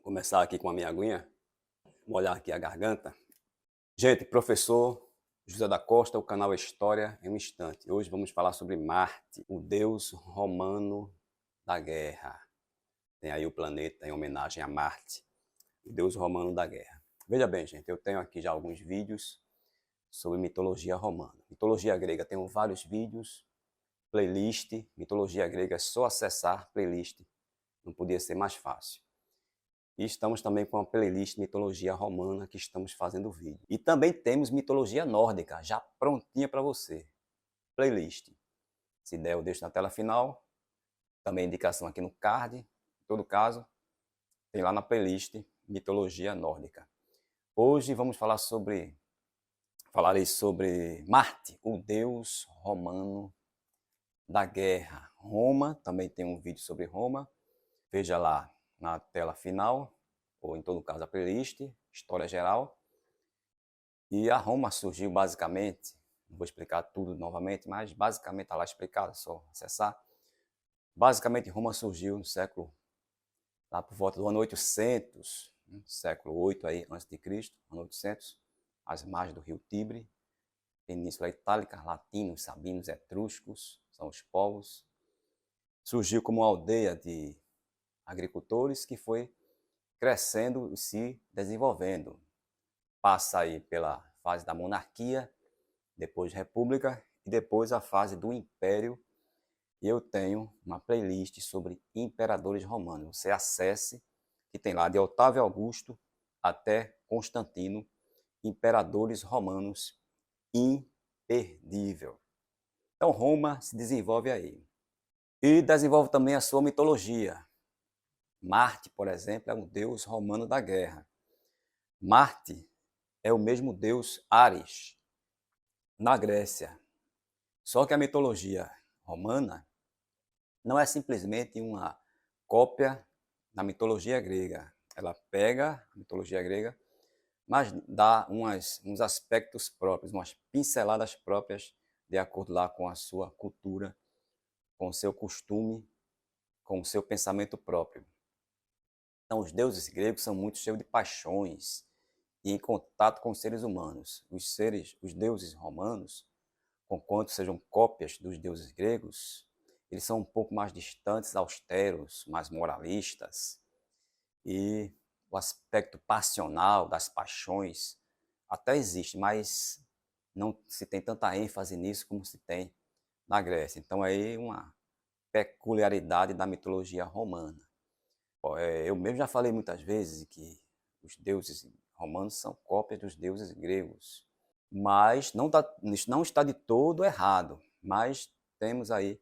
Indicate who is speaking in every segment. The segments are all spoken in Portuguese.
Speaker 1: Começar aqui com a minha aguinha, molhar aqui a garganta. Gente, professor José da Costa, o canal História em um Instante. Hoje vamos falar sobre Marte, o deus romano da guerra. Tem aí o planeta em homenagem a Marte, o deus romano da guerra. Veja bem, gente, eu tenho aqui já alguns vídeos sobre mitologia romana. Mitologia grega, tenho vários vídeos, playlist, mitologia grega, é só acessar playlist, não podia ser mais fácil. E estamos também com a playlist Mitologia Romana, que estamos fazendo vídeo. E também temos Mitologia Nórdica, já prontinha para você. Playlist. Se der, eu deixo na tela final. Também indicação aqui no card. Em todo caso, tem lá na playlist Mitologia Nórdica. Hoje vamos falarei sobre Marte, o deus romano da guerra. Roma, também tem um vídeo sobre Roma. Veja lá na tela final, ou em todo caso a playlist, História Geral. E a Roma surgiu basicamente, não vou explicar tudo novamente, mas basicamente está lá explicado, é só acessar. Basicamente Roma surgiu no século, lá por volta do ano 800, século 8 aí, antes de Cristo, ano 800, às margens do rio Tibre, Península Itálica, latinos, sabinos, etruscos, são os povos. Surgiu como uma aldeia de agricultores que foi crescendo e se desenvolvendo. Passa aí pela fase da monarquia, depois república e depois a fase do império. E eu tenho uma playlist sobre imperadores romanos. Você acesse, que tem lá de Otávio Augusto até Constantino, imperadores romanos, imperdível. Então Roma se desenvolve aí. E desenvolve também a sua mitologia. Marte, por exemplo, é um deus romano da guerra. Marte é o mesmo deus Ares, na Grécia. Só que a mitologia romana não é simplesmente uma cópia da mitologia grega. Ela pega a mitologia grega, mas dá uns aspectos próprios, umas pinceladas próprias, de acordo lá com a sua cultura, com o seu costume, com o seu pensamento próprio. Então, os deuses gregos são muito cheios de paixões e em contato com os seres humanos. Os deuses romanos, conquanto sejam cópias dos deuses gregos, eles são um pouco mais distantes, austeros, mais moralistas. E o aspecto passional das paixões até existe, mas não se tem tanta ênfase nisso como se tem na Grécia. Então, aí uma peculiaridade da mitologia romana. Eu mesmo já falei muitas vezes que os deuses romanos são cópias dos deuses gregos, mas isso não está de todo errado, mas temos aí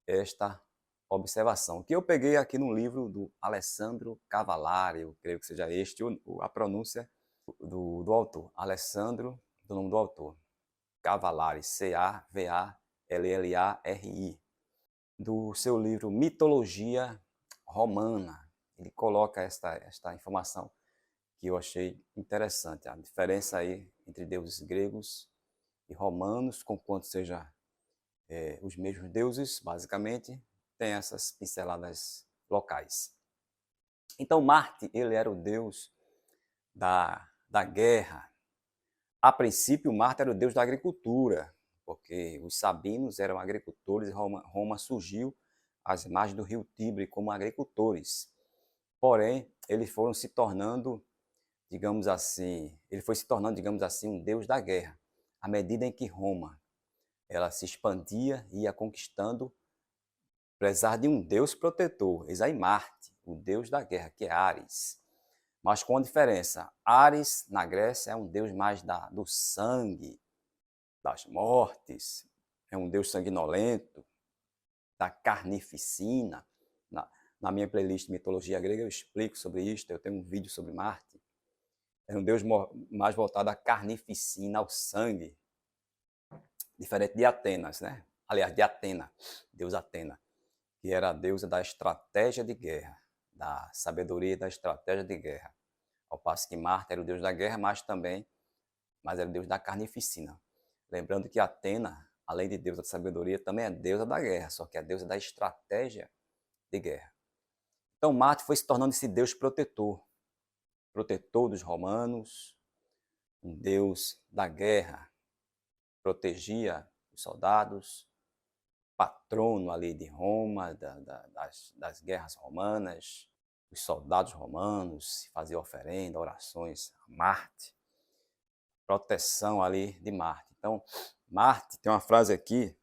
Speaker 1: esta observação, que eu peguei aqui no livro do Alessandro Cavallari, eu creio que seja este a pronúncia do autor, Alessandro, do nome do autor, Cavallari, Cavallari, do seu livro Mitologia Romana. Ele coloca esta informação que eu achei interessante, a diferença aí entre deuses gregos e romanos, conquanto seja os mesmos deuses, basicamente, tem essas pinceladas locais. Então Marte, ele era o deus da guerra. A princípio, Marte era o deus da agricultura, porque os sabinos eram agricultores e Roma surgiu às margens do rio Tibre como agricultores. Porém, eles foram se tornando, digamos assim, um deus da guerra, à medida em que Roma ela se expandia e ia conquistando, apesar de um deus protetor, eis aí Marte, o deus da guerra, que é Ares. Mas com a diferença, Ares na Grécia é um deus mais do sangue, das mortes, é um deus sanguinolento, da carnificina. Na minha playlist Mitologia Grega eu explico sobre isto, eu tenho um vídeo sobre Marte. É um deus mais voltado à carnificina, ao sangue, diferente de Atenas, né? Aliás, de Atena, deus Atena, que era a deusa da estratégia de guerra, da sabedoria e da estratégia de guerra. Ao passo que Marte era o deus da guerra, mas era o deus da carnificina. Lembrando que Atena, além de deusa da sabedoria, também é deusa da guerra, só que é deusa da estratégia de guerra. Então Marte foi se tornando esse deus protetor. protetor dos romanos, um Deus da guerra, protegia os soldados, patrono ali de Roma, das guerras romanas, os soldados romanos faziam oferenda, orações a Marte, proteção ali de Marte. Então, Marte, tem uma frase aqui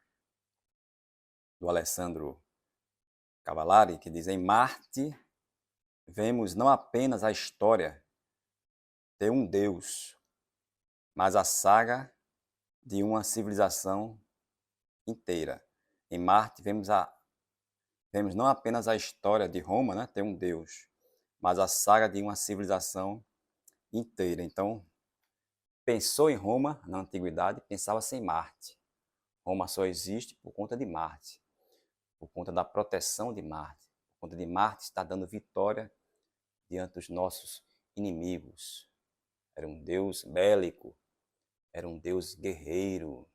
Speaker 1: do Alessandro Cavallari que diz: em Marte vemos não apenas a história de um Deus, mas a saga de uma civilização inteira. Em Marte vemos não apenas a história de Roma, né, ter um Deus, mas a saga de uma civilização inteira. Então, pensou em Roma na antiguidade, pensava-se em Marte. Roma só existe por conta de Marte, por conta da proteção de Marte, por conta de Marte estar dando vitória diante dos nossos inimigos. Era um Deus bélico, era um Deus guerreiro.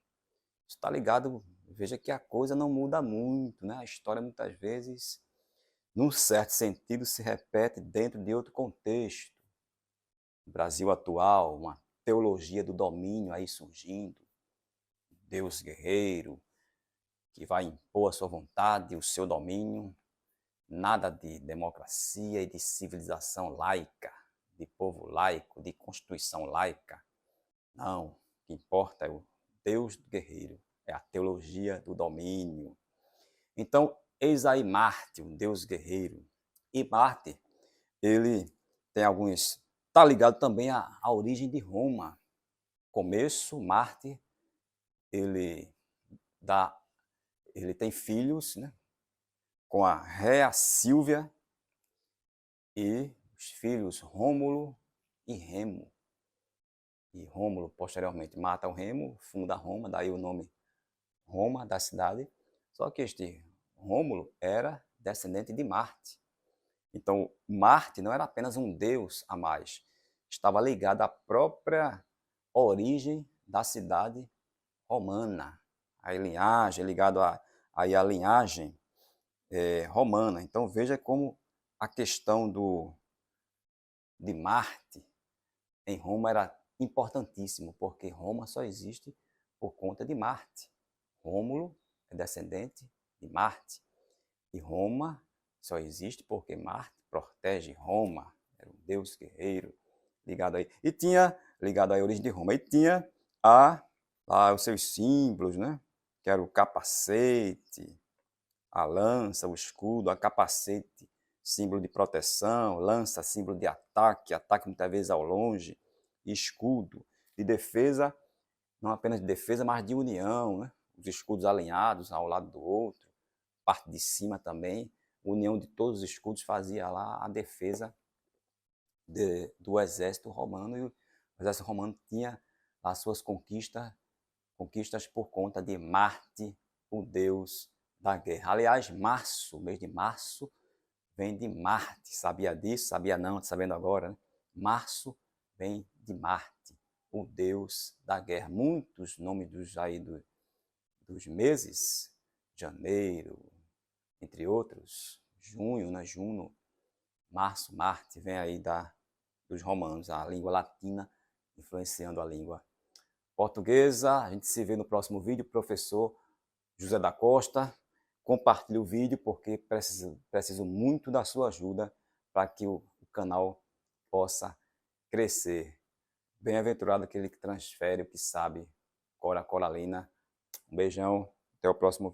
Speaker 1: Está ligado? Veja que a coisa não muda muito, né? A história muitas vezes, num certo sentido, se repete dentro de outro contexto. O Brasil atual, uma teologia do domínio aí surgindo, Deus guerreiro, que vai impor a sua vontade, o seu domínio, nada de democracia e de civilização laica, de povo laico, de constituição laica. Não, o que importa é o Deus guerreiro, é a teologia do domínio. Então, eis aí Marte, um Deus guerreiro. E Marte, ele tem alguns... Está ligado também à origem de Roma. Começo, Marte, ele tem filhos, né, com a Réa Sílvia e os filhos Rômulo e Remo. E Rômulo, posteriormente, mata o Remo, funda Roma, daí o nome Roma, da cidade. Só que este Rômulo era descendente de Marte. Então, Marte não era apenas um deus a mais, estava ligado à própria origem da cidade romana, a linhagem, ligado à linhagem romana. Então, veja como a questão de Marte em Roma era importantíssimo, porque Roma só existe por conta de Marte. Rômulo é descendente de Marte. E Roma só existe porque Marte protege Roma. Era um deus guerreiro ligado aí. E tinha, ligado à origem de Roma, e tinha os seus símbolos, né? Que era o capacete, a lança, o escudo, a capacete, símbolo de proteção, lança, símbolo de ataque, ataque muitas vezes ao longe, escudo de defesa, não apenas de defesa, mas de união, né? Os escudos alinhados ao lado do outro, parte de cima também, união de todos os escudos fazia lá a defesa do exército romano, e o exército romano tinha as suas conquistas por conta de Marte, o deus da guerra. Aliás, março, mês de março, vem de Marte. Sabia disso? Sabia não? Está sabendo agora, né? Março vem de Marte, o deus da guerra. Muitos nomes dos meses, janeiro, entre outros, junho, né? Juno, março, Marte, vem aí dos romanos, a língua latina influenciando a língua portuguesa. A gente se vê no próximo vídeo. Professor José da Costa, compartilhe o vídeo porque preciso muito da sua ajuda para que o canal possa crescer. Bem-aventurado aquele que transfere o que sabe. Cora Coralina. Um beijão, até o próximo vídeo.